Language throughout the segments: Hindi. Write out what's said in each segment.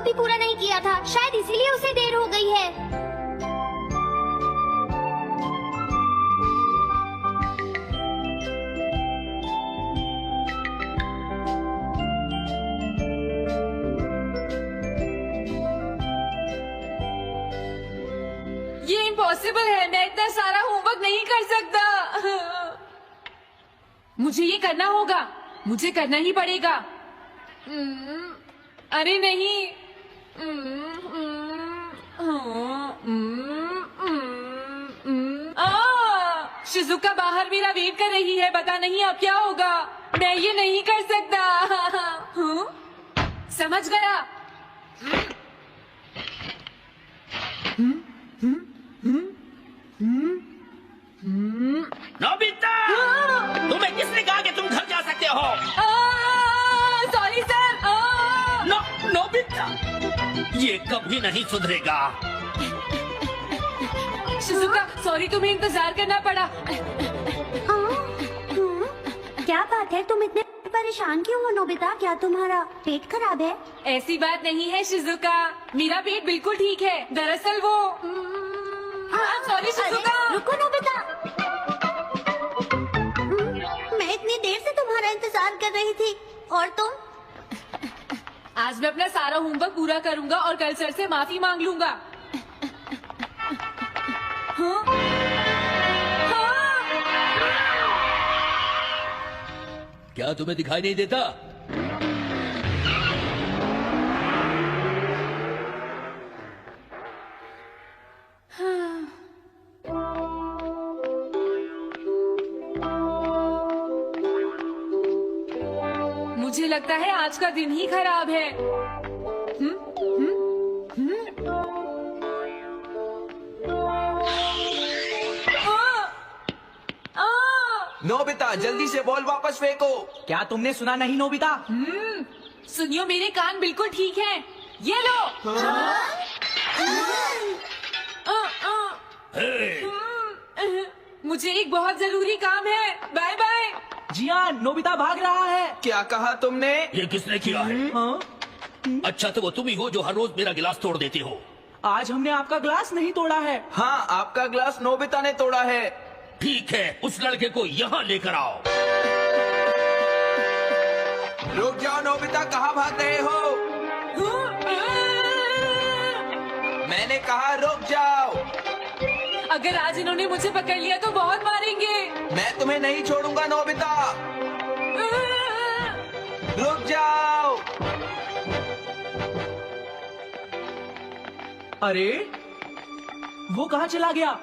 होमवर्क भी पूरा नहीं किया था, शायद इसीलिए उसे देर हो गई है। ये इम्पॉसिबल है, मैं इतना सारा होमवर्क नहीं कर सकता। मुझे ये करना होगा, मुझे करना ही पड़ेगा। अरे नहीं। शिजुका बाहर मेरा वेट कर रही है, पता नहीं अब क्या होगा। मैं ये नहीं कर सकता। समझ गया। नोबिता, तुम्हें किसने कहा कि तुम घर जा सकते हो? Sorry sir. नोबिता, ये कभी नहीं सुधरेगा। शिजुका सॉरी, तुम्हें इंतजार करना पड़ा। क्या बात है, तुम इतने परेशान क्यों हो नोबिता? क्या तुम्हारा पेट खराब है? ऐसी बात नहीं है शिजुका, मेरा पेट बिल्कुल ठीक है। दरअसल वो सॉरी शिजुका। रुको नोबिता, मैं इतनी देर से तुम्हारा इंतजार कर रही थी और तुम? आज मैं अपना सारा होमवर्क पूरा करूंगा और कल सर से माफी मांग लूंगा। हाँ? हाँ? क्या तुम्हें दिखाई नहीं देता? मुझे लगता है आज का दिन ही खराब है। नोबिता जल्दी से बॉल वापस फेंको। क्या तुमने सुना नहीं नोबिता? सुनियो, मेरे कान बिल्कुल ठीक हैं। ये लो। मुझे एक बहुत जरूरी काम है। Bye bye. जियान, नोबिता भाग रहा है। क्या कहा तुमने? ये किसने किया है? अच्छा तो वो तुम ही हो जो हर रोज मेरा गिलास तोड़ देती हो। आज हमने आपका ग्लास नहीं तोड़ा है। हाँ, आपका ग्लास नोबिता ने तोड़ा है। ठीक है, उस लड़के को यहाँ लेकर आओ। रुक जाओ नोबिता, कहाँ भाग रहे हो? मैंने कहा रुक जाओ। अगर आज इन्होंने मुझे पकड़ लिया तो बहुत मारेंगे। मैं तुम्हें नहीं छोड़ूंगा नोबिता, रुक जाओ। अरे वो कहाँ चला गया?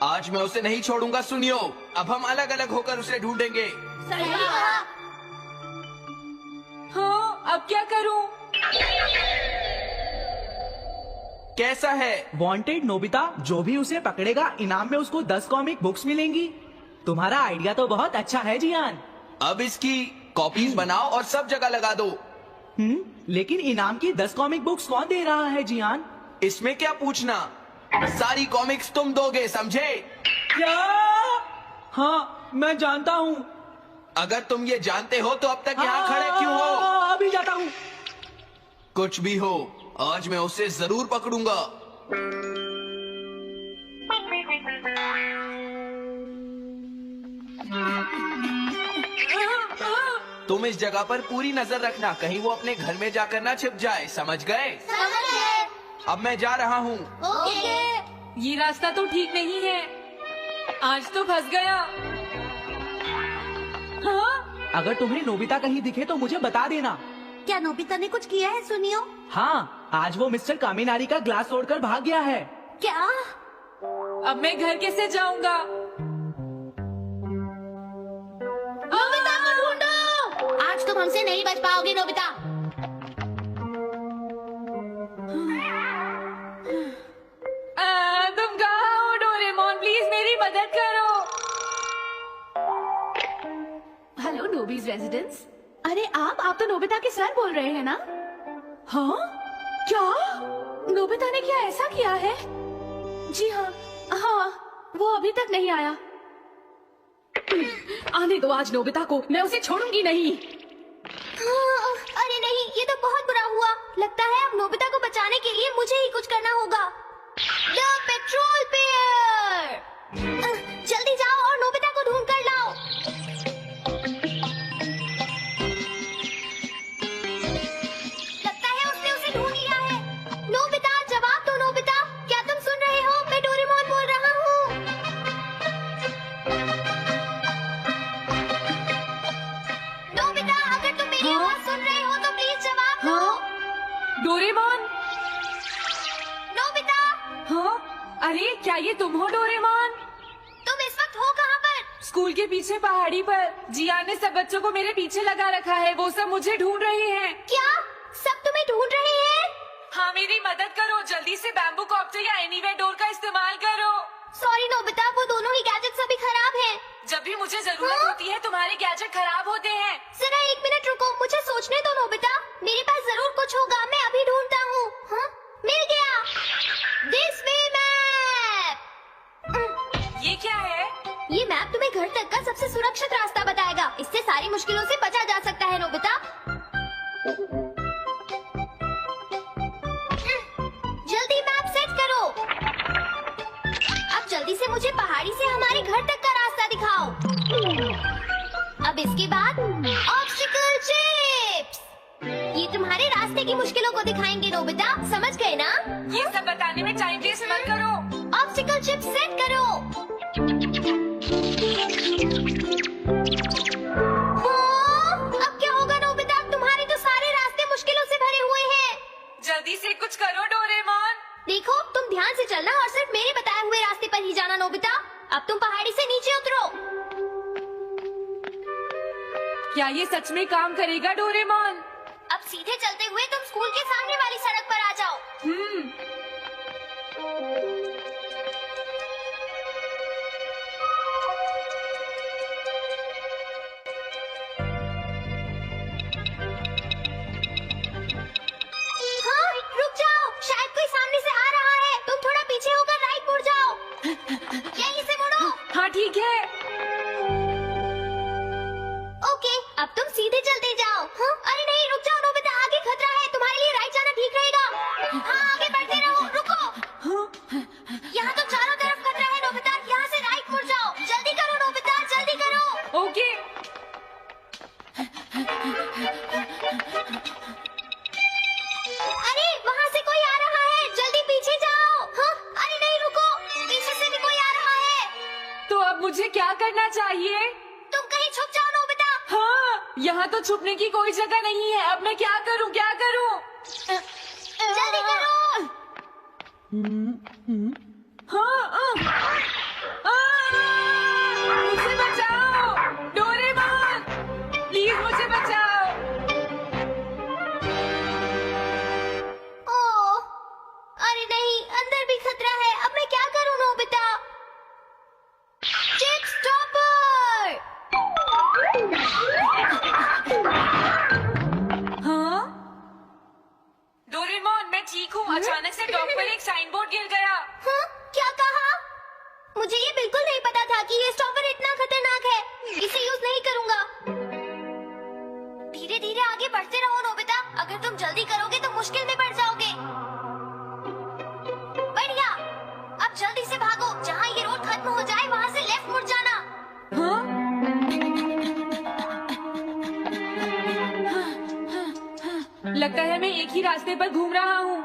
आज मैं उसे नहीं छोड़ूंगा। सुनियो, अब हम अलग अलग होकर उसे ढूंढेंगे। हाँ, अब क्या करूं? कैसा है? वांटेड नोबिता, जो भी उसे पकड़ेगा इनाम में उसको 10 कॉमिक बुक्स मिलेंगी। तुम्हारा आइडिया तो बहुत अच्छा है जियान। अब इसकी कॉपीज बनाओ और सब जगह लगा दो। लेकिन इनाम की 10 कॉमिक बुक्स कौन दे रहा है जियान? इसमें क्या पूछना, सारी कॉमिक्स तुम दोगे, समझे? क्या? हाँ, मैं जानता हूँ। अगर तुम ये जानते हो तो अब तक यहाँ खड़े क्यों हो? अभी जाता हूँ। कुछ भी हो, आज मैं उसे जरूर पकड़ूंगा। तुम इस जगह पर पूरी नजर रखना, कहीं वो अपने घर में जाकर ना छिप जाए, समझ गए? अब मैं जा रहा हूँ। ये रास्ता तो ठीक नहीं है, आज तो फंस गया। हाँ? अगर तुम्हें नोबिता कहीं दिखे तो मुझे बता देना। क्या नोबिता ने कुछ किया है? सुनियो। हाँ, आज वो मिस्टर कामिनारी का ग्लास तोड़कर भाग गया है। क्या? अब मैं घर कैसे जाऊंगा? नोबिता को ढूंढो। आज तुम हमसे नहीं बच पाओगे नोबिता। तुम कहाँ हो डोरेमोन? प्लीज मेरी मदद करो। Hello Nobi's residence. अरे आप तो नोबिता के सर बोल रहे हैं ना? हाँ? क्या? नोबिता ने क्या ऐसा किया है? जी हाँ, वो अभी तक नहीं आया। आने दो आज नोबिता को, मैं उसे छोड़ूंगी नहीं। अरे नहीं नहीं, ये तो बहुत बुरा हुआ। लगता है अब नोबिता को बचाने के लिए मुझे ही कुछ करना होगा। द पेट्रोल पेयर, जल्दी जाओ और नोबिता को ढूंढ कर लाओ। लगता है उसने उसे ढूंढ लिया है। नोबिता, जवाब दो नोबिता, क्या तुम सुन रहे हो? मैं डोरेमोन बोल रहा हूँ। नोबिता, अगर तुम मेरी आवाज सुन रहे हो तो प्लीज जवाब दो। डोरेमोन। नोबिता, हाँ, अरे क्या ये तुम हो डोरेमोन? तुम इस वक्त हो कहाँ पर? स्कूल के पीछे पहाड़ी पर जियान ने सब बच्चों को मेरे पीछे लगा रखा है। वो सब मुझे ढूंढ रहे हैं। क्या सब तुम्हें ढूंढ रहे हैं? हाँ, मेरी मदद करो। जल्दी से बैम्बू कॉप्टर या एनीवेयर डोर का इस्तेमाल करो। सॉरी नोबिता, वो दोनों ही गैजेट्स अभी खराब हैं। जब भी मुझे जरूरत हाँ? होती है तुम्हारे गैजेट खराब होते हैं। जरा 1 मिनट रुको, मुझे सोचने दो नोबिता। मेरे पास जरूर कुछ होगा, मैं अभी ढूंढता हूँ। हाँ? मिल गया। This way map. ये क्या है? ये मैप तुम्हें घर तक का सबसे सुरक्षित रास्ता बताएगा। इससे सारी मुश्किलों से बचा जा सकता है नोबिता। जल्दी मैप सेट करो। अब जल्दी से मुझे पहाड़ी से हमारे घर तक का रास्ता दिखाओ। अब इसके बाद ऑब्स्टिकल चिप्स, ये तुम्हारे रास्ते की मुश्किलों को दिखाएंगे नोबिता, समझ गए ना? ये सब बताने में टाइम वेस्ट मत करो। ऑब्स्टिकल चिप्स सेट करो। अब क्या होगा नोबिता? तुम्हारे तो सारे रास्ते मुश्किलों से भरे हुए हैं। जल्दी से कुछ करो डोरेमोन। देखो, तुम ध्यान से चलना और सिर्फ मेरे बताए हुए रास्ते पर ही जाना नोबिता। अब तुम पहाड़ी से नीचे उतरो। क्या ये सच में काम करेगा डोरेमोन? अब सीधे चलते हुए तुम स्कूल के सामने वाली सड़क पर आ जाओ। हाँ, रुक जाओ, शायद कोई सामने से आ रहा है। तुम थोड़ा पीछे होकर राइट मुड़ जाओ। यहीं से मुड़ो। हाँ ठीक है। ओके, अब तुम सीधे चलते जाओ। हाँ? अरे नहीं, रुक जाओ नोबिता, आगे खतरा है। तुम्हारे लिए राइट जाना ठीक रहेगा। हाँ, आगे बढ़ते रहो। रुको, यहाँ तो चारों तरफ खतरा है नोबिता। यहाँ से राइट मुड़ जाओ। जल्दी करो नोबिता, जल्दी करो। ओके। अरे वहाँ से कोई आ रहा है, जल्दी पीछे जाओ। हाँ? अरे नहीं, रुको, पीछे से भी कोई आ रहा है। तो अब मुझे क्या करना चाहिए? तुम कहीं छुप जाओ नोबिता। हाँ, यहाँ तो छुपने की कोई जगह नहीं है। अब मैं क्या करूँ, क्या करूँ? जल्दी करो। हाँ, मुझे बचाओ डोरेमोन, प्लीज मुझे बचाओ। ओह, अरे नहीं, अंदर भी खतरा है। अब मैं क्या करूँ नोबिता? Chip stopper. हाँ? डोरेमोन, मैं ठीक हूँ। अचानक से डॉग पर एक साइन बोर्ड गिर गया। हाँ? क्या कहा? मुझे ये बिल्कुल नहीं पता था कि ये स्टॉपर इतना खतरनाक है। इसे यूज नहीं करूँगा। धीरे धीरे आगे बढ़ते रहो नोबिता। अगर तुम जल्दी करोगे तो मुश्किल में पड़ जाओगे। बढ़िया, अब जल्दी से भागो। जहाँ ये रोड खत्म हो जाए वहाँ से लेफ्ट मुड़ जाना। हाँ? लगता है मैं एक ही रास्ते पर घूम रहा हूँ।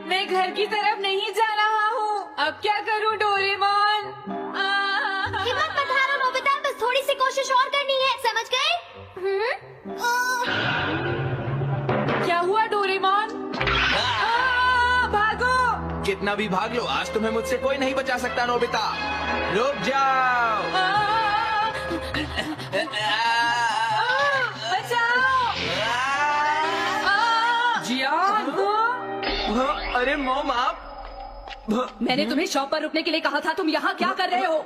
मैं घर की तरफ नहीं जा रहा हूँ। अब क्या करूँ डोरेमोन? हिम्मत मत हारो नोबिता, बस थोड़ी सी कोशिश और करनी है, समझ गए? क्या हुआ डोरेमोन? भागो। कितना भी भाग लो, आज तुम्हें मुझसे कोई नहीं बचा सकता नोबिता। रुक जाओ। बचाओ। जियान। अरे मॉम, आप मैंने तुम्हें शॉप पर रुकने के लिए कहा था। तुम यहाँ क्या कर रहे हो?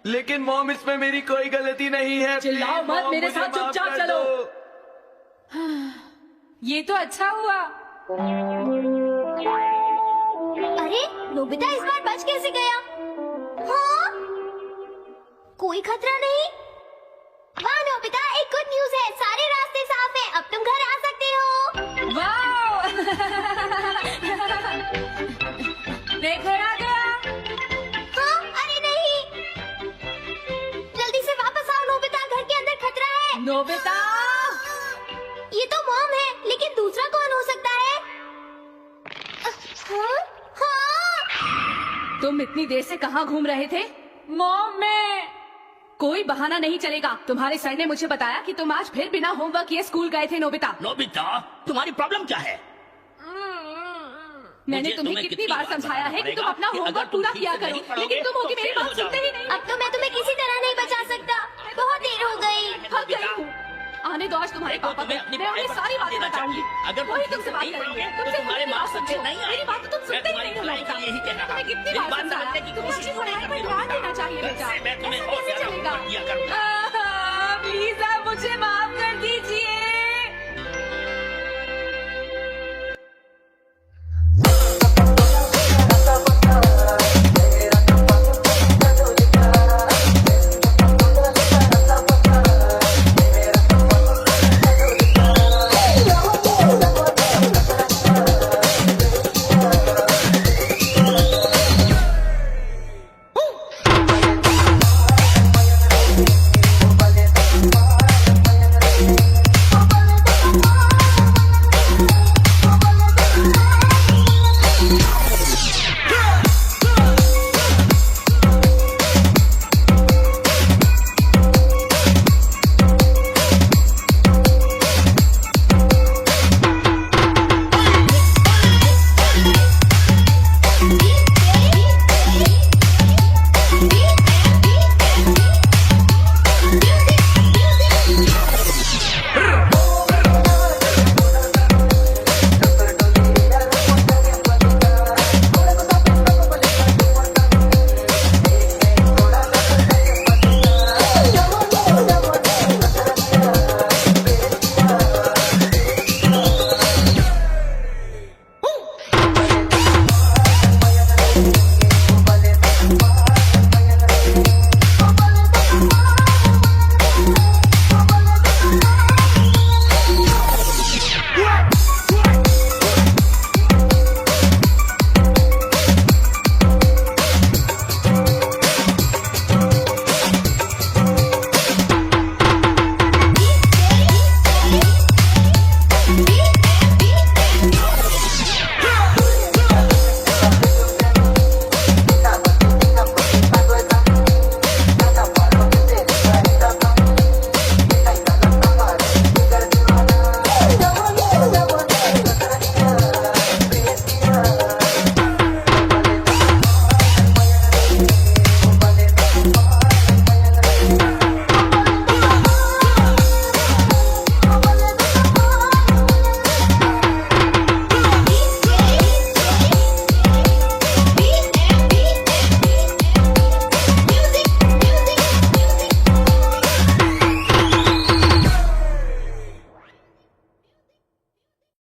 लेकिन मॉम, इसमें मेरी कोई गलती नहीं है। चिल्लाओ प्लीज, मत, मॉम, मेरे मुझे साथ माफ चुपचाप कर चलो। दो। ये तो अच्छा हुआ। अरे नोबिता इस बार बच कैसे गया? हाँ? कोई खतरा नहीं। वाह नोबिता, एक गुड न्यूज है, सारे रास्ते साफ हैं। अब तुम घर आ सकते हो। वाह मैं घर आ गया। हाँ, अरे नहीं, जल्दी से वापस आओ नोबिता, घर के अंदर खतरा है। नोबिता ये तो मॉम है, लेकिन दूसरा कौन हो सकता है? हाँ? हाँ? तुम इतनी देर से कहाँ घूम रहे थे? मॉम मैं कोई बहाना नहीं चलेगा। तुम्हारे सर ने मुझे बताया कि तुम आज फिर बिना होमवर्क किए स्कूल गए थे नोबिता। नोबिता, तुम्हारी प्रॉब्लम क्या है? मैंने मुझे तुम्हें कितनी बार समझाया है कि तुम अपना कि अगर होमवर्क तुम पूरा ठीक किया से करो, नहीं पढ़ोगे, लेकिन तुम होगी तो मेरी फेल हो बात सुनते ही जाओगे। नहीं। अब तो मैं तुम्हें किसी तरह नहीं बचा सकता, बहुत देर हो गई। थक गई हूँ। आने दो आज तुम्हारे देखो, पापा को, तुम्हें अपनी मैं उन्हें पढ़ाई पर सारी ध्यान बातें देना बताऊंगी। चाहिए। अगर वही तुम तुमसे ठीक बात नहीं करेंगे, पढ़ोगे, तुमसे तो तुम्हारे मेरी बात मार्क्स अच्छे समझो। नहीं मेरी बात तो तुम मैं सुनते ही तुम्हारी नहीं हो भलाई के नोबिता। लिए यही कह रहा तुम्हें हूँ। कितनी मेरी बार बात समझाया, समझने की तुम्हें कोशिश अपनी पढ़ाई पर करो। ध्यान देना चाहिए बेटा। मैं तुम्हें और कैसे ज्यादा चलेगा? होमवर्क दिया करूंगा।